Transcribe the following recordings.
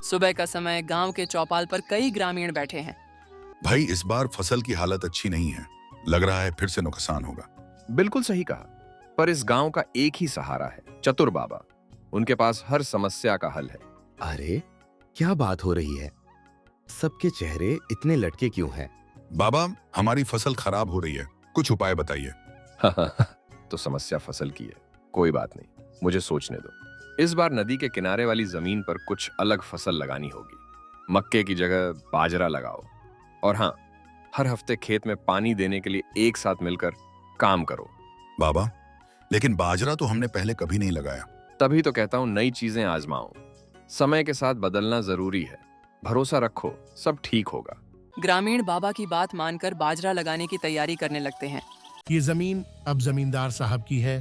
सुबह का समय गांव के चौपाल पर कई ग्रामीण बैठे हैं। भाई, इस बार फसल की हालत अच्छी नहीं है। लग रहा है फिर से नुकसान होगा। बिल्कुल सही कहा। पर इस गांव का एक ही सहारा है, चतुर बाबा। उनके पास हर समस्या का हल है। अरे, क्या बात हो रही है? सबके चेहरे इतने लटके क्यों हैं? बाबा, हमारी फसल खराब हो रही है, कुछ उपाय बताइए। तो समस्या फसल की है, कोई बात नहीं, मुझे सोचने दो। इस बार नदी के किनारे वाली जमीन पर कुछ अलग फसल लगानी होगी। मक्के की जगह बाजरा लगाओ। और हाँ, हर हफ्ते खेत में पानी देने के लिए एक साथ मिलकर काम करो। बाबा, लेकिन बाजरा तो हमने पहले कभी नहीं लगाया। तभी तो कहता हूं, नई चीजें आजमाओ। समय के साथ बदलना जरूरी है। भरोसा रखो, सब ठीक होगा। ग्रामीण बाबा की बात मानकर बाजरा लगाने की तैयारी करने लगते हैं। ये जमीन अब जमींदार साहब की है।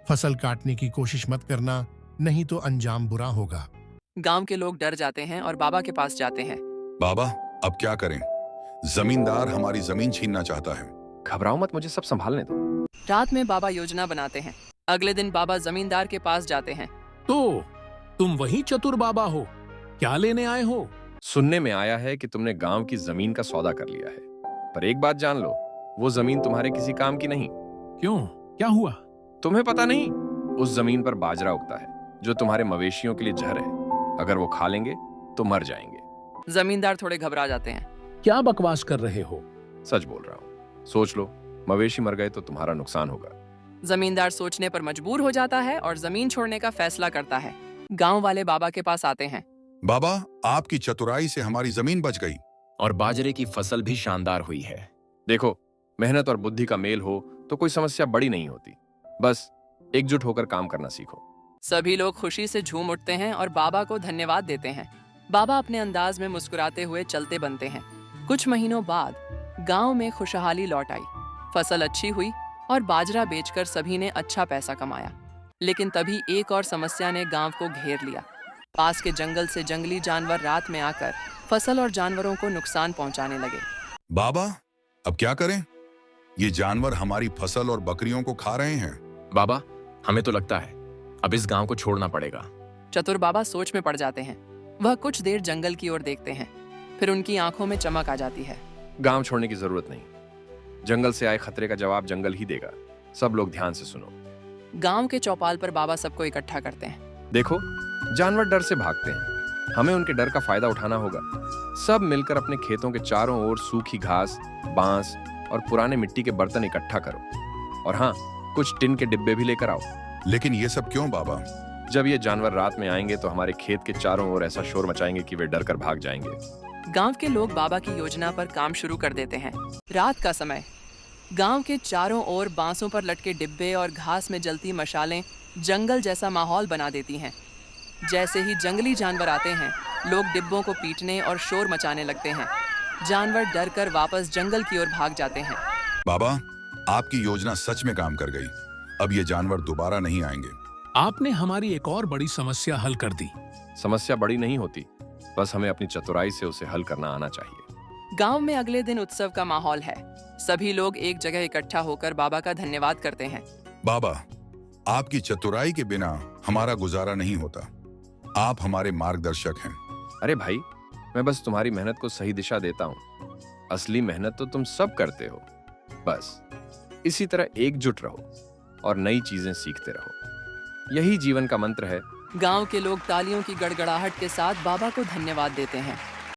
फसल काटने की कोशिश मत करना, नहीं तो अंजाम बुरा होगा। गांव के लोग डर जाते हैं और बाबा के पास जाते हैं। बाबा, अब क्या करें? जमींदार हमारी जमीन छीनना चाहता है। घबराओ मत, मुझे सब संभालने दो। रात में बाबा योजना बनाते हैं। अगले दिन बाबा जमींदार के पास जाते हैं। तो तुम वही चतुर बाबा हो? क्या लेने आए हो? सुनने में आया है कि तुमने गांव की जमीन का सौदा कर लिया है। पर एक बात जान लो, वो जमीन तुम्हारे किसी काम की नहीं। क्यों, क्या हुआ? तुम्हें पता नहीं? उस जमीन पर बाजरा उगता है जो तुम्हारे मवेशियों के लिए जहर है। अगर वो खा लेंगे तो मर जाएंगे। जमींदार थोड़े घबरा जाते हैं। क्या बकवास कर रहे हो? सच बोल रहा हूँ। सोच लो, मवेशी मर गए तो तुम्हारा नुकसान होगा। जमींदार सोचने पर मजबूर हो जाता है और जमीन छोड़ने का फैसला करता है। गांव वाले बाबा के पास आते हैं। बाबा, आपकी चतुराई से हमारी जमीन बच गई और बाजरे की फसल भी शानदार हुई है। देखो, मेहनत और बुद्धि का मेल हो तो कोई समस्या बड़ी नहीं होती। बस एकजुट होकर काम करना सीखो। सभी लोग खुशी से झूम उठते हैं और बाबा को धन्यवाद देते हैं। बाबा अपने अंदाज में मुस्कुराते हुए चलते बनते हैं। कुछ महीनों बाद गांव में खुशहाली लौट आई। फसल अच्छी हुई और बाजरा बेचकर सभी ने अच्छा पैसा कमाया। लेकिन तभी एक और समस्या ने गांव को घेर लिया। पास के जंगल से जंगली जानवर रात में आकर फसल और जानवरों को नुकसान पहुंचाने लगे। बाबा, अब क्या करें? ये जानवर हमारी फसल और बकरियों को खा रहे हैं। बाबा, हमें तो लगता है अब इस गांव को छोड़ना पड़ेगा। चतुर बाबा सोच में पड़ जाते हैं। वह कुछ देर जंगल की ओर देखते हैं, फिर उनकी आंखों में चमक आ जाती है। गांव छोड़ने की जरूरत नहीं। जंगल से आए खतरे का जवाब जंगल ही देगा। सब लोग ध्यान से सुनो। गांव के चौपाल पर बाबा सबको इकट्ठा करते हैं। देखो, जानवर डर से भागते हैं। हमें उनके डर का फायदा उठाना होगा। सब मिलकर अपने खेतों के चारों ओर सूखी घास, बांस और पुराने मिट्टी के बर्तन इकट्ठा करो। और हाँ, कुछ टिन के डिब्बे भी लेकर आओ। लेकिन ये सब क्यों बाबा? जब ये जानवर रात में आएंगे तो हमारे खेत के चारों ओर ऐसा शोर मचाएंगे कि वे डर कर भाग जाएंगे। गांव के लोग बाबा की योजना पर काम शुरू कर देते हैं। रात का समय गांव के चारों ओर बांसों पर लटके डिब्बे और घास में जलती मशालें जंगल जैसा माहौल बना देती हैं। जैसे ही जंगली जानवर आते हैं, लोग डिब्बों को पीटने और शोर मचाने लगते हैं। जानवर डर कर वापस जंगल की ओर भाग जाते हैं। बाबा, आपकी योजना सच में काम कर गई। अब ये जानवर दोबारा नहीं आएंगे। आपने हमारी एक और बड़ी समस्या हल कर दी। समस्या बड़ी नहीं होती, बस हमें अपनी चतुराई से उसे हल करना आना चाहिए। गांव में अगले दिन उत्सव का माहौल है। सभी लोग एक जगह इकट्ठा होकर बाबा का धन्यवाद करते हैं। बाबा, आपकी चतुराई के बिना हमारा गुजारा नहीं होता। आप हमारे मार्गदर्शक हैं। अरे भाई, मैं बस तुम्हारी मेहनत को सही दिशा देता हूँ। असली मेहनत तो तुम सब करते हो। बस इसी तरह एकजुट रहो और नई चीजें सीखते रहो। यही जीवन का मंत्र है। गांव के लोग तालियों की गड़गड़ाहट के साथ बाबा को धन्यवाद देते हैं।